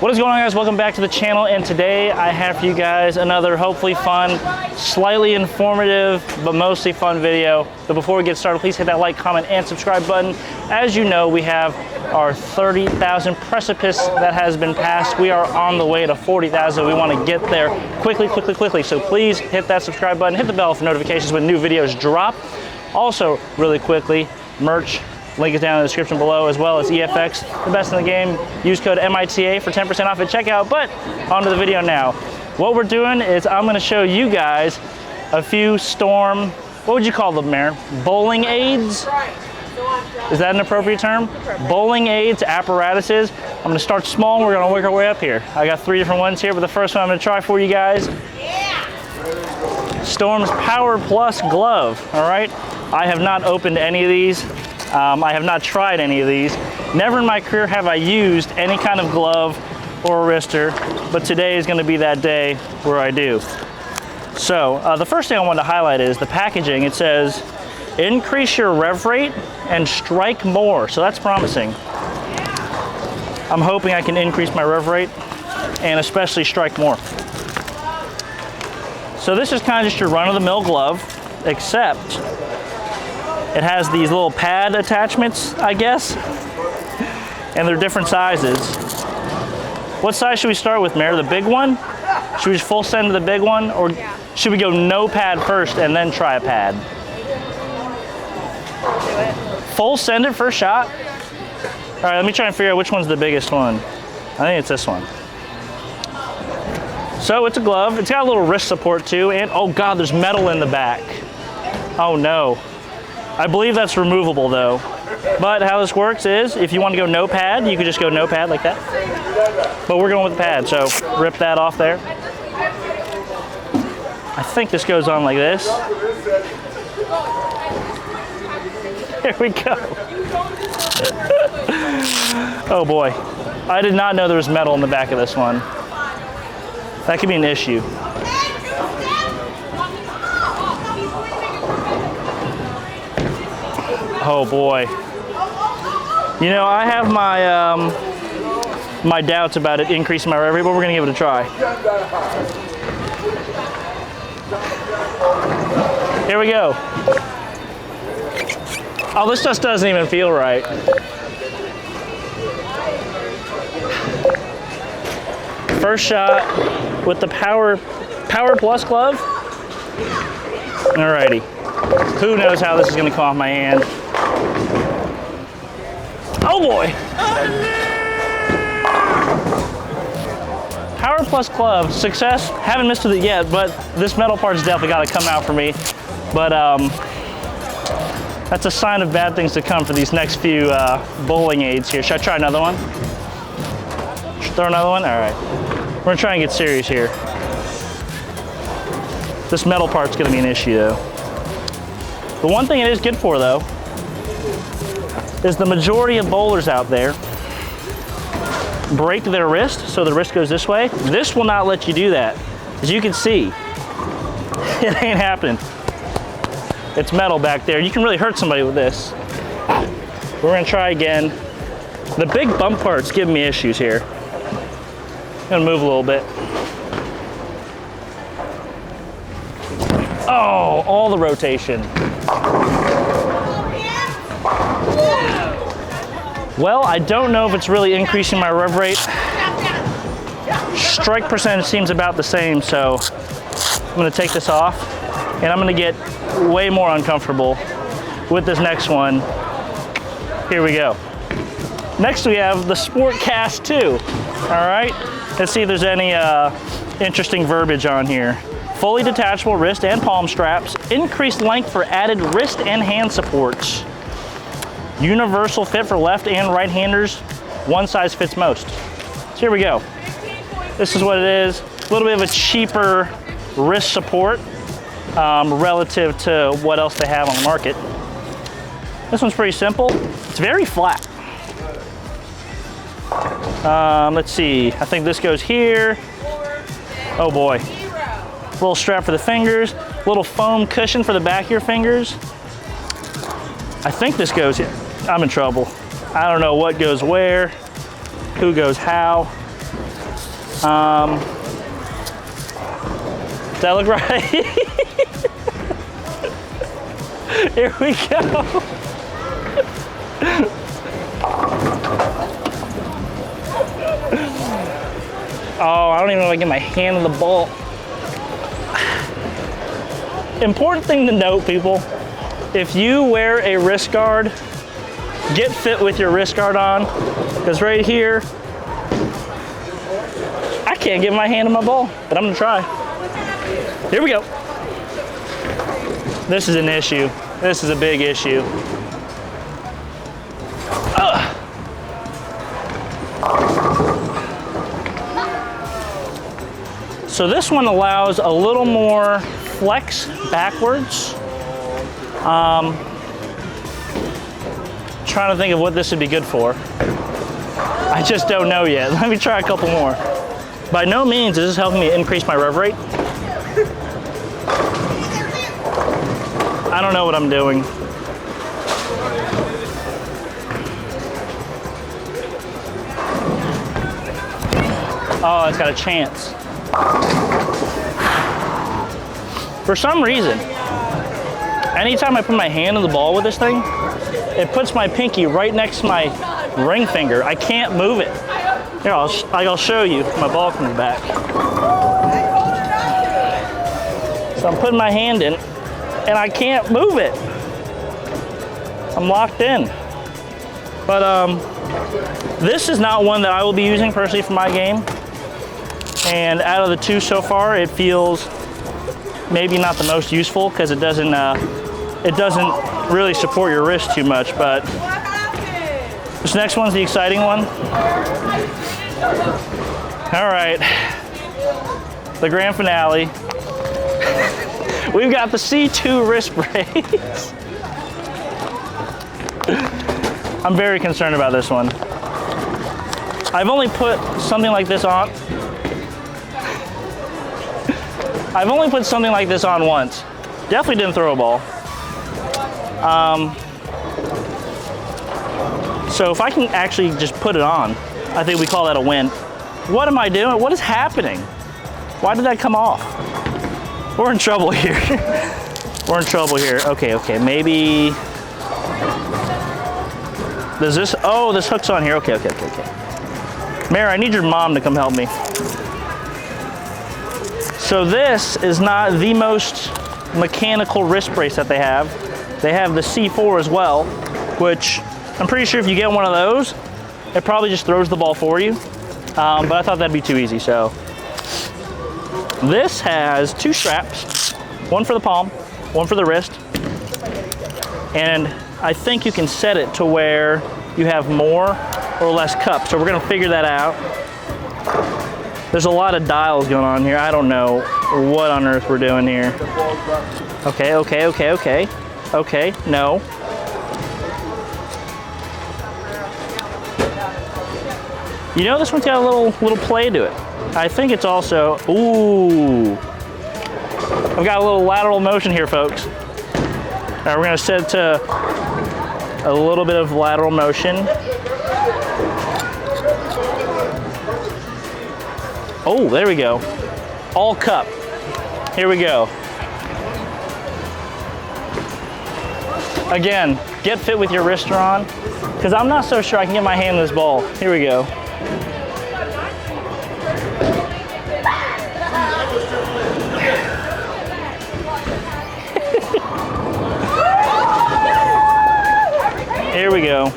What is going on, guys? Welcome back to the channel, and today I have for you guys another hopefully fun, slightly informative, but mostly fun video. But before we get started, please hit that like, comment, and subscribe button. As you know, we have our 30,000 precipice that has been passed. We are on the way to 40,000. We want to get there quickly. So please hit that subscribe button, hit the bell for notifications when new videos drop. Also, really quickly, merch. Link is down in the description below, as well as EFX, the best in the game. Use code MITA for 10% off at checkout. But on to the video now. What we're doing is I'm going to show you guys a few Storm, what would you call them, Mayor? Bowling aids? Is that an appropriate term? Bowling aids, apparatuses. I'm going to start small and we're going to work our way up here. I got 3 different ones here, but the first one I'm going to try for you guys. Storm's Power Plus glove, all right? I have not opened any of these. I have not tried any of these. Never in my career have I used any kind of glove or a wrister, but today is gonna be that day where I do. So the first thing I want to highlight is the packaging. It says, increase your rev rate and strike more. So that's promising. I'm hoping I can increase my rev rate and especially strike more. So this is kind of just your run-of-the-mill glove, except it has these little pad attachments, I guess, and they're different sizes. What size should we start with, Mare? The big one? Should we just full send to the big one, or should we go no pad first and then try a pad? Do it. Full send it first shot? All right, let me try and figure out which one's the biggest one. I think it's this one. So it's a glove. It's got a little wrist support too, and oh God, there's metal in the back. Oh no. I believe that's removable though. But how this works is, if you want to go no pad, you can just go no pad like that. But we're going with the pad, so rip that off there. I think this goes on like this. Here we go. Oh boy. I did not know there was metal in the back of this one. That could be an issue. Oh boy. You know, I have my my doubts about it increasing my rev rate, but we're gonna give it a try. Here we go. Oh, this just doesn't even feel right. First shot with the Power Plus glove. Alrighty. Who knows how this is gonna come off my hand. Oh boy! Power Plus glove, success. Haven't missed with it yet, but this metal part's definitely got to come out for me. But that's a sign of bad things to come for these next few bowling aids here. Should I try another one? Should I throw another one? All right. We're gonna try and get serious here. This metal part's gonna be an issue though. The one thing it is good for though, is the majority of bowlers out there break their wrist, so the wrist goes this way. This will not let you do that. As you can see, it ain't happening. It's metal back there. You can really hurt somebody with this. We're gonna try again. The big bump part's giving me issues here. I'm gonna move a little bit. Oh, all the rotation. Well, I don't know if it's really increasing my rev rate. Strike percentage seems about the same, so I'm gonna take this off and I'm gonna get way more uncomfortable with this next one. Here we go. Next we have the Sportcast 2. All right, let's see if there's any interesting verbiage on here. Fully detachable wrist and palm straps, increased length for added wrist and hand supports. Universal fit for left and right handers. One size fits most. So here we go. This is what it is. A little bit of a cheaper wrist support relative to what else they have on the market. This one's pretty simple. It's very flat. Let's see. I think this goes here. Oh boy. Little strap for the fingers. Little foam cushion for the back of your fingers. I think this goes here. I'm in trouble. I don't know what goes where, who goes how. Does that look right? Here we go. Oh, I don't even know if I can get my hand on the ball. Important thing to note, people, if you wear a wrist guard, get fit with your wrist guard on, because right here, I can't get my hand on my ball, but I'm gonna try. Here we go. This is an issue. This is a big issue. Ugh. So this one allows a little more flex backwards. Trying to think of what this would be good for. I just don't know yet. Let me try a couple more. By no means is this helping me increase my rev rate. I don't know what I'm doing. Oh, it's got a chance. For some reason, anytime I put my hand on the ball with this thing, it puts my pinky right next to my ring finger. I can't move it. Here, I'll show you if my ball comes back. So I'm putting my hand in, and I can't move it. I'm locked in. But this is not one that I will be using personally for my game. And out of the two so far, it feels maybe not the most useful because it doesn't really support your wrist too much. But this next one's the exciting one. All right, the grand finale. We've got the C2 wrist brace. I'm very concerned about this one. I've only put something like this on. I've only put something like this on once. Definitely didn't throw a ball. So if I can actually just put it on, I think we call that a win. What am I doing? What is happening? Why did that come off? We're in trouble here. We're in trouble here. Okay, maybe. Does this, oh, this hook's on here. Okay. Mary, I need your mom to come help me. So this is not the most mechanical wrist brace that they have. They have the C4 as well, which I'm pretty sure if you get one of those, it probably just throws the ball for you. But I thought that'd be too easy, so. This has two straps, one for the palm, one for the wrist. And I think you can set it to where you have more or less cup. So we're gonna figure that out. There's a lot of dials going on here. I don't know what on earth we're doing here. Okay, no. You know, this one's got a little play to it. I think it's also, ooh. I've got a little lateral motion here, folks. All right, we're gonna set it to a little bit of lateral motion. Oh, there we go. All cup. Here we go. Again, get fit with your wrister on, because I'm not so sure I can get my hand on this ball. Here we go. Here we go.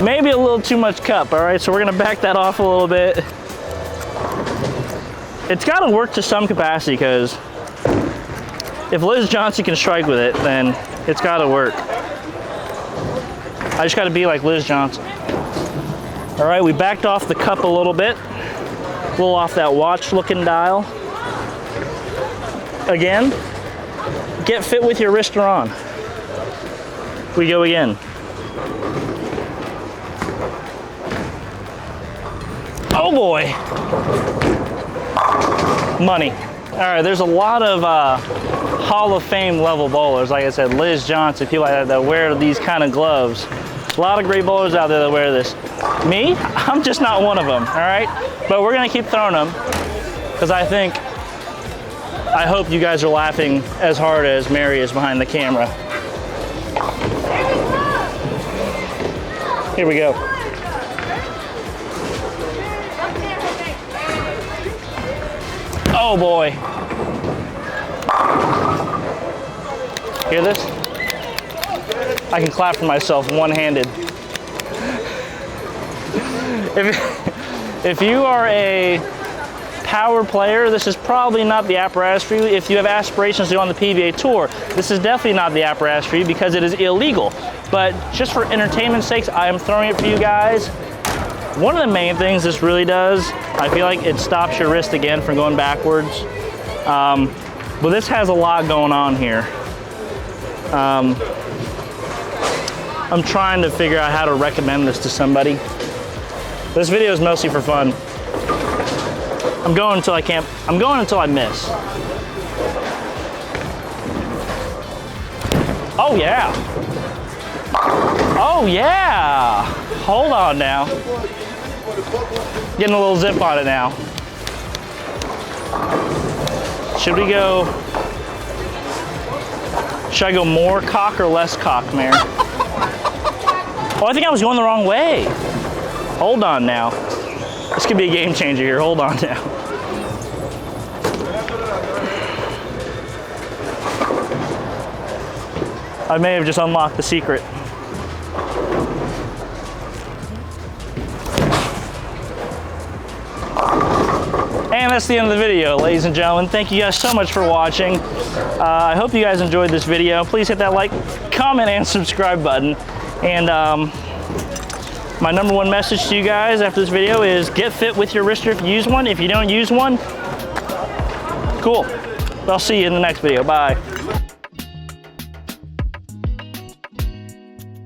Maybe a little too much cup, all right? So we're gonna back that off a little bit. It's gotta work to some capacity, because if Liz Johnson can strike with it, then it's gotta work. I just gotta be like Liz Johnson. All right, we backed off the cup a little bit. A little off that watch looking dial. Again, get fit with your wrister on. We go again. Oh boy. Money. All right, there's a lot of Hall of Fame level bowlers. Like I said, Liz Johnson, people like that wear these kind of gloves. A lot of great bowlers out there that wear this. Me, I'm just not one of them, all right? But we're gonna keep throwing them because I hope you guys are laughing as hard as Mary is behind the camera. Here we go. Oh boy. Hear this? I can clap for myself one-handed. If you are a power player, this is probably not the apparatus for you. If you have aspirations to go on the PBA Tour, this is definitely not the apparatus for you because it is illegal. But just for entertainment's sakes, I am throwing it for you guys. One of the main things this really does, I feel like it stops your wrist again from going backwards. But this has a lot going on here. I'm trying to figure out how to recommend this to somebody. This video is mostly for fun. I'm going until I can't. I'm going until I miss. Oh yeah. Oh yeah. Hold on now. Getting a little zip on it now. Should we go? Should I go more cock or less cock, Mary? Oh, I think I was going the wrong way. Hold on now. This could be a game changer here. Hold on now. I may have just unlocked the secret. And that's the end of the video, ladies and gentlemen. Thank you guys so much for watching. I hope you guys enjoyed this video. Please hit that like, comment, and subscribe button. And my number one message to you guys after this video is get fit with your wrister if you use one. If you don't use one, cool. I'll see you in the next video. Bye.